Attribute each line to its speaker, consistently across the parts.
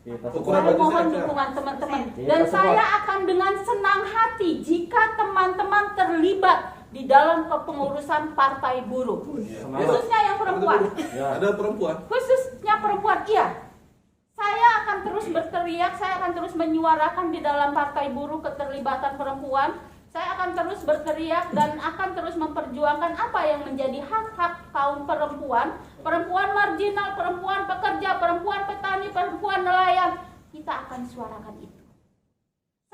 Speaker 1: Saya mohon dukungan teman-teman. Dan saya akan dengan senang hati jika teman-teman terlibat di dalam kepengurusan partai buruh. Khususnya yang perempuan.
Speaker 2: Ada perempuan?
Speaker 1: Khususnya perempuan, iya. Saya akan terus berteriak, saya akan terus menyuarakan di dalam partai buruh keterlibatan perempuan. Saya akan terus berteriak dan akan terus memperjuangkan apa yang menjadi hak-hak kaum perempuan, perempuan marginal, perempuan pekerja, perempuan petani, perempuan nelayan. Kita akan suarakan itu.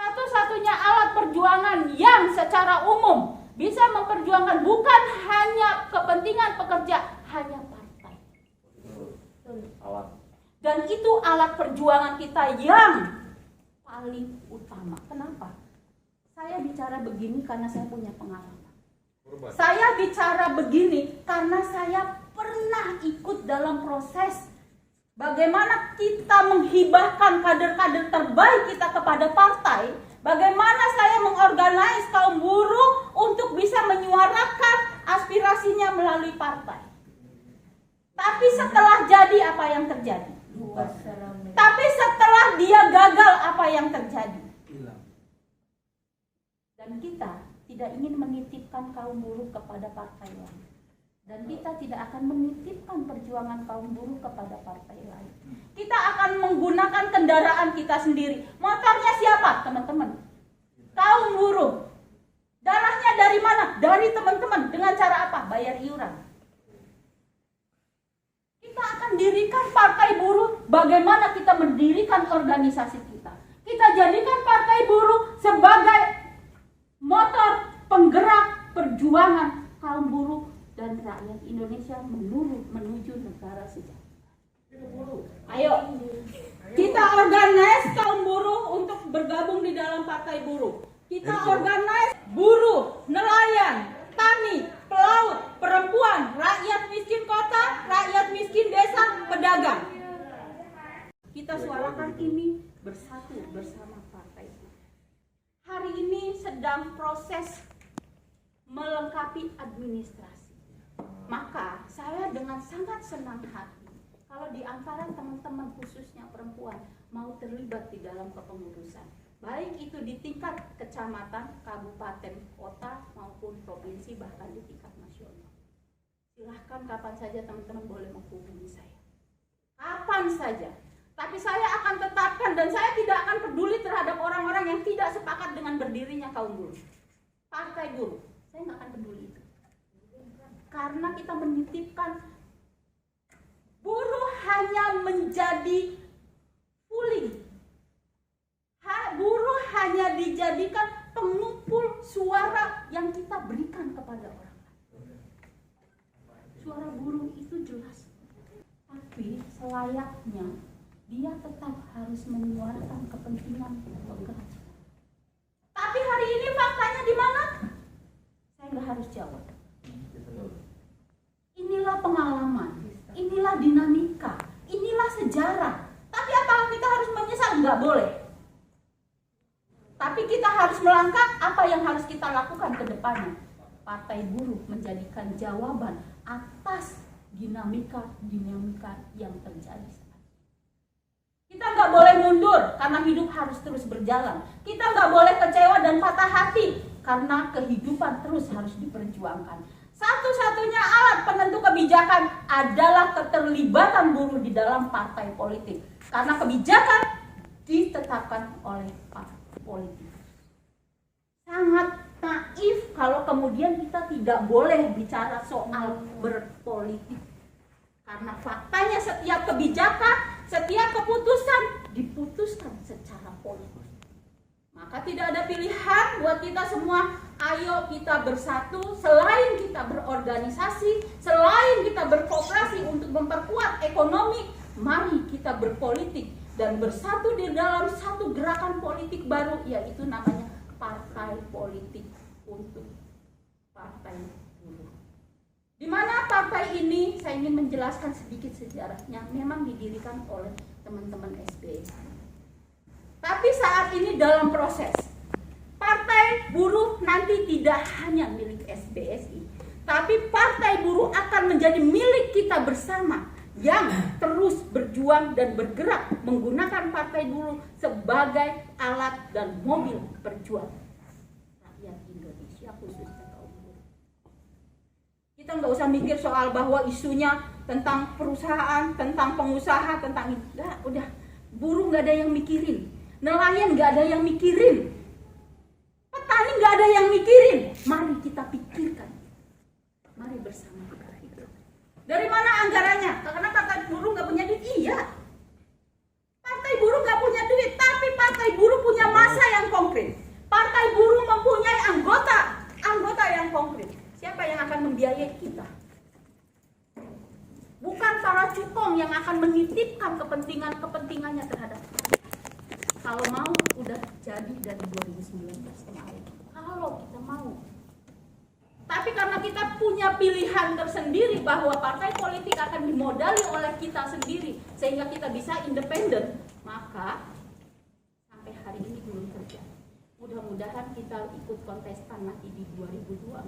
Speaker 1: Satu-satunya alat perjuangan yang secara umum bisa memperjuangkan bukan hanya kepentingan pekerja, hanya partai. Dan itu alat perjuangan kita yang paling utama. Kenapa? Saya bicara begini karena saya punya pengalaman. Saya bicara begini karena saya pernah ikut dalam proses bagaimana kita menghibahkan kader-kader terbaik kita kepada partai. Bagaimana saya mengorganize kaum buruh untuk bisa menyuarakan aspirasinya melalui partai. Tapi setelah jadi apa yang terjadi? Tapi setelah dia gagal apa yang terjadi? Dan kita tidak ingin menitipkan kaum buruh kepada partai lain. Dan kita tidak akan menitipkan perjuangan kaum buruh kepada partai lain. Kita akan menggunakan kendaraan kita sendiri. Motornya siapa, teman-teman? Kaum buruh. Darahnya dari mana? Dari teman-teman. Dengan cara apa? Bayar iuran. Kita akan dirikan partai buruh. Bagaimana kita mendirikan organisasi kita? Kita jadikan partai buruh sebagai motor penggerak perjuangan kaum buruh dan rakyat Indonesia menuju negara sejahtera. Ayo, kita organize kaum buruh untuk bergabung di dalam partai buruh. Kita organize buruh, nelayan, tani, pelaut, perempuan, rakyat miskin kota, rakyat miskin desa, pedagang. Kita suarakan ini bersatu bersama partai. Hari ini sedang proses melengkapi administrasi. Maka saya dengan sangat senang hati kalau di antara teman-teman khususnya perempuan mau terlibat di dalam kepengurusan. Baik itu di tingkat kecamatan, kabupaten, kota maupun provinsi bahkan di tingkat nasional. Silahkan kapan saja teman-teman boleh menghubungi saya. Kapan saja. Tapi saya akan tetapkan dan saya tidak akan peduli terhadap orang-orang yang tidak sepakat dengan berdirinya kaum buruh. Partai buruh, saya nggak akan peduli itu. Karena kita menitipkan buruh hanya menjadi pooling. Buruh hanya dijadikan pengumpul suara yang kita berikan kepada orang. Suara buruh itu jelas. Tapi selayaknya dia tetap harus menyuarakan kepentingan pekerja. Tapi hari ini faktanya di mana? Saya nggak harus jawab. Inilah pengalaman, inilah dinamika, inilah sejarah. Tapi apakah kita harus menyesal? Nggak boleh. Tapi kita harus melangkah apa yang harus kita lakukan ke depannya. Partai buruh menjadikan jawaban atas dinamika yang terjadi. Kita nggak boleh mundur karena hidup harus terus berjalan. Kita nggak boleh kecewa dan patah hati karena kehidupan terus harus diperjuangkan. Satu-satunya alat penentu kebijakan adalah keterlibatan buruh di dalam partai politik. Karena kebijakan ditetapkan oleh partai politik. Sangat naif kalau kemudian kita tidak boleh bicara soal berpolitik. Karena faktanya setiap kebijakan, setiap keputusan diputuskan secara politik. Maka tidak ada pilihan buat kita semua. Ayo kita bersatu, selain kita berorganisasi, selain kita berkooperasi untuk memperkuat ekonomi, mari kita berpolitik dan bersatu di dalam satu gerakan politik baru, yaitu namanya Partai Politik untuk Partai Buruh. Di mana partai ini, saya ingin menjelaskan sedikit sejarahnya, memang didirikan oleh teman-teman SBSI. Tapi saat ini dalam proses, partai buruh nanti tidak hanya milik SBSI, tapi partai buruh akan menjadi milik kita bersama. yang terus berjuang dan bergerak menggunakan partai buruh sebagai alat dan mobil perjuangan rakyat Indonesia, khususnya kaum buruh. Kita nggak usah mikir soal bahwa isunya tentang perusahaan, tentang pengusaha, tentang itu. Udah, buruh nggak ada yang mikirin, nelayan nggak ada yang mikirin, petani nggak ada yang mikirin. Mari kita pikirkan, mari bersama kita. Dari mana anggarannya? Karena partai buruh nggak punya duit. Iya, partai buruh nggak punya duit, tapi partai buruh punya massa yang konkret. Partai buruh mempunyai anggota yang konkret. Siapa yang akan membiayai kita? Bukan para cukong yang akan menitipkan kepentingannya terhadap kita. Kalau mau, udah jadi dari 2019 kemarin. Kalau kita mau. Tapi karena kita punya pilihan tersendiri bahwa partai politik akan dimodali oleh kita sendiri sehingga kita bisa independen, maka sampai hari ini belum terjadi. Mudah-mudahan kita ikut kontestan nanti di 2024.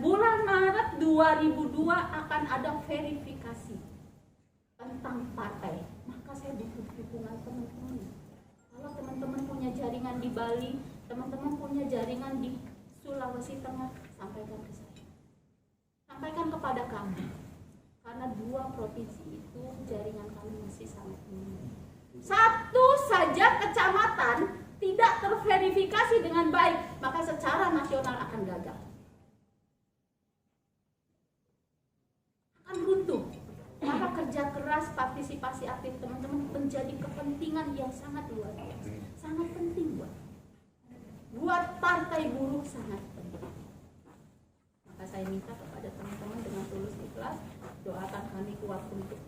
Speaker 1: Bulan Maret 2002 akan ada verifikasi tentang partai. Maka saya butuh dukungan teman-teman. Kalau teman-teman punya jaringan di Bali, teman-teman punya jaringan di Sulawesi Tengah, sampaikan ke saya. Sampaikan kepada kami. Karena 2 provinsi itu jaringan kami masih sangat minim. Satu saja kecamatan tidak terverifikasi dengan baik, maka secara nasional akan gagal. Akan runtuh. Maka kerja keras, partisipasi aktif teman-teman menjadi kepentingan yang sangat luar biasa. Sangat penting buat partai buruh, sangat penting. Maka saya minta kepada teman-teman dengan tulus ikhlas, doakan kami kuat untuk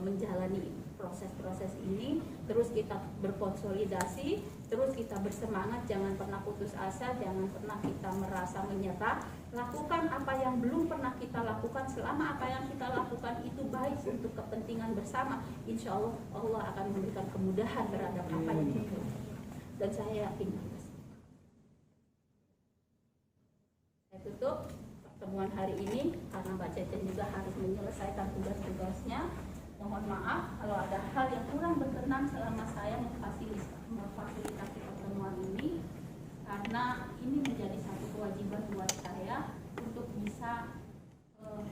Speaker 1: menjalani proses-proses ini. Terus kita berkonsolidasi, terus kita bersemangat, jangan pernah putus asa, jangan pernah kita merasa menyerah. Lakukan apa yang belum pernah kita lakukan. Selama apa yang kita lakukan itu baik untuk kepentingan bersama, insya Allah Allah akan memberikan kemudahan terhadap apa yang kita lakukan. Dan saya yakin. Saya tutup pertemuan hari ini karena Mbak Cecen juga harus menyelesaikan tugas-tugasnya. Mohon maaf kalau ada hal yang kurang berkenan selama saya memfasilitasi pertemuan ini, karena ini menjadi satu kewajiban buat saya untuk bisa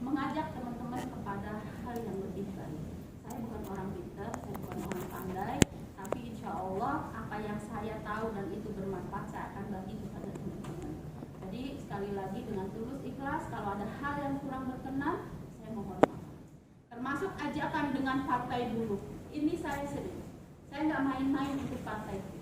Speaker 1: mengajak teman-teman kepada hal yang lebih baik. Saya bukan orang pintar, saya bukan orang pandai, tapi insya Allah apa yang saya tahu dan itu bermanfaat saya akan bagi kepada teman-teman. Jadi sekali lagi dengan tulus ikhlas, kalau ada hal yang kurang berkenan, saya mohon maaf. Termasuk ajakan dengan partai buruh. Ini saya serius. Saya nggak main-main untuk partai buruh.